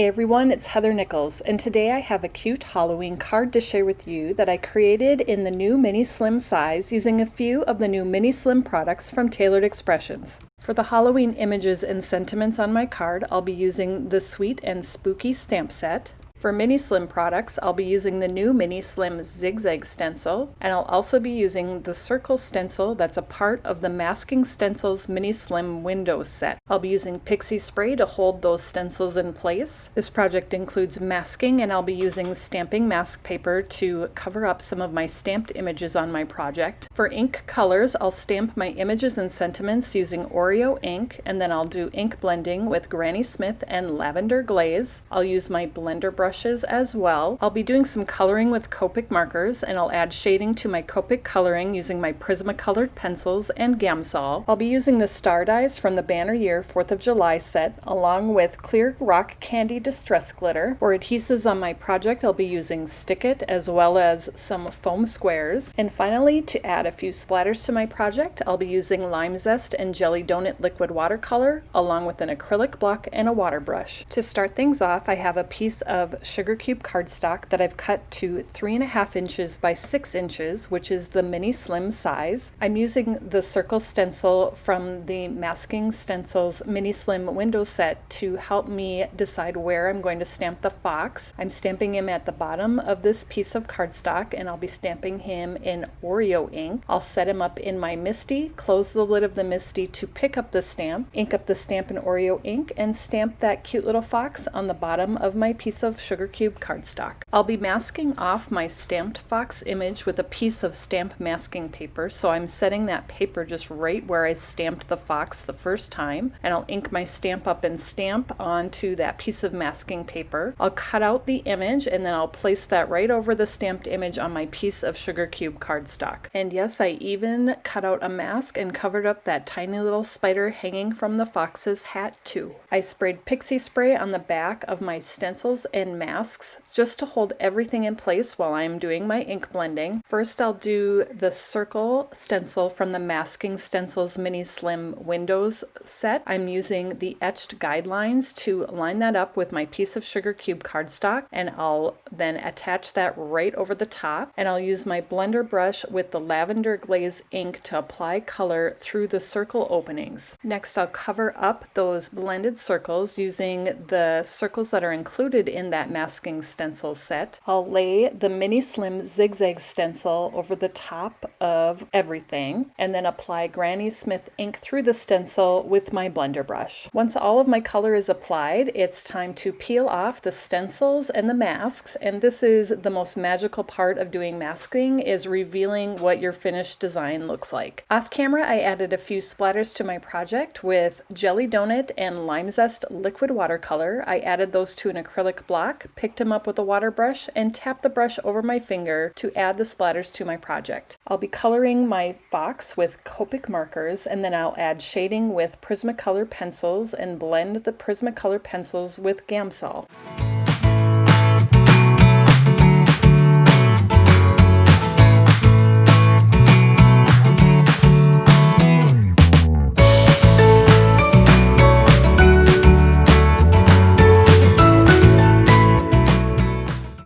Hey everyone, it's Heather Nichols, and today I have a cute Halloween card to share with you that I created in the new Mini Slim size using a few of the new Mini Slim products from Tailored Expressions. For the Halloween images and sentiments on my card, I'll be using the Sweet and Spooky stamp set. For Mini Slim products, I'll be using the new Mini Slim Zig Zag stencil, and I'll also be using the circle stencil that's a part of the Masking Stencils Mini Slim Windows set. I'll be using Pixie Spray to hold those stencils in place. This project includes masking, and I'll be using stamping mask paper to cover up some of my stamped images on my project. For ink colors, I'll stamp my images and sentiments using Oreo ink, and then I'll do ink blending with Granny Smith and Lavender Glaze. I'll use my blender brush as well. I'll be doing some coloring with Copic Markers, and I'll add shading to my Copic coloring using my Prismacolored pencils and Gamsol. I'll be using the star dies from the Banner Year 4th of July set, along with clear rock candy distress glitter. For adhesives on my project, I'll be using Stick-It as well as some foam squares. And finally, to add a few splatters to my project, I'll be using Lime Zest and Jelly Donut liquid watercolor, along with an acrylic block and a water brush. To start things off, I have a piece of sugar cube cardstock that I've cut to 3.5 inches by 6 inches, which is the Mini Slim size. I'm using the circle stencil from the Masking Stencils Mini Slim window set to help me decide where I'm going to stamp the fox. I'm stamping him at the bottom of this piece of cardstock, and I'll be stamping him in Oreo ink. I'll set him up in my Misty, close the lid of the Misty to pick up the stamp, ink up the stamp in Oreo ink, and stamp that cute little fox on the bottom of my piece of sugar cube cardstock. I'll be masking off my stamped fox image with a piece of stamp masking paper, so I'm setting that paper just right where I stamped the fox the first time, and I'll ink my stamp up and stamp onto that piece of masking paper. I'll cut out the image, and then I'll place that right over the stamped image on my piece of sugar cube cardstock. And yes, I even cut out a mask and covered up that tiny little spider hanging from the fox's hat too. I sprayed Pixie Spray on the back of my stencils and masks just to hold everything in place while I'm doing my ink blending. First, I'll do the circle stencil from the Masking Stencils Mini Slim Windows set. I'm using the etched guidelines to line that up with my piece of sugar cube cardstock, and I'll then attach that right over the top, and I'll use my blender brush with the Lavender Glaze ink to apply color through the circle openings. Next, I'll cover up those blended circles using the circles that are included in that Masking Stencil set. I'll lay the Mini Slim Zig Zag stencil over the top of everything, and then apply Granny Smith ink through the stencil with my blender brush. Once all of my color is applied, it's time to peel off the stencils and the masks, and this is the most magical part of doing masking, is revealing what your finished design looks like. Off camera, I added a few splatters to my project with Jelly Donut and Lime Zest liquid watercolor. I added those to an acrylic block, picked them up with a water brush, and tapped the brush over my finger to add the splatters to my project. I'll be coloring my fox with Copic Markers, and then I'll add shading with Prismacolor pencils and blend the Prismacolor pencils with Gamsol.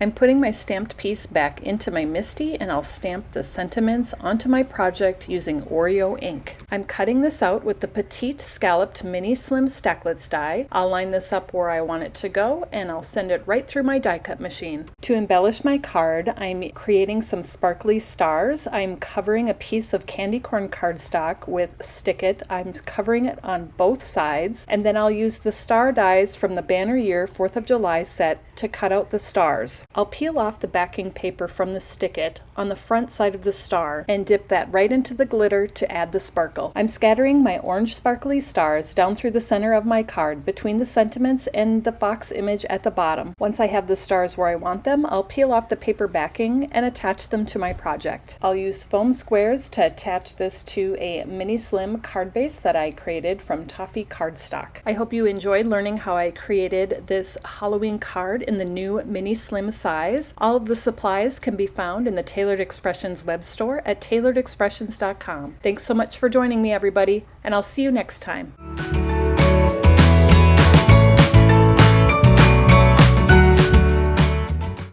I'm putting my stamped piece back into my Misty, and I'll stamp the sentiments onto my project using Oreo ink. I'm cutting this out with the Petite Scalloped Mini Slim Stacklets die. I'll line this up where I want it to go, and I'll send it right through my die cut machine. To embellish my card, I'm creating some sparkly stars. I'm covering a piece of candy corn cardstock with Stick-It. I'm covering it on both sides, and then I'll use the star dies from the Banner Year 4th of July set to cut out the stars. I'll peel off the backing paper from the Stick-It on the front side of the star and dip that right into the glitter to add the sparkle. I'm scattering my orange sparkly stars down through the center of my card between the sentiments and the fox image at the bottom. Once I have the stars where I want them, I'll peel off the paper backing and attach them to my project. I'll use foam squares to attach this to a Mini Slim card base that I created from Toffee cardstock. I hope you enjoyed learning how I created this Halloween card in the new Mini Slim size. All of the supplies can be found in the Tailored Expressions web store at tailoredexpressions.com. Thanks so much for joining me, everybody, and I'll see you next time.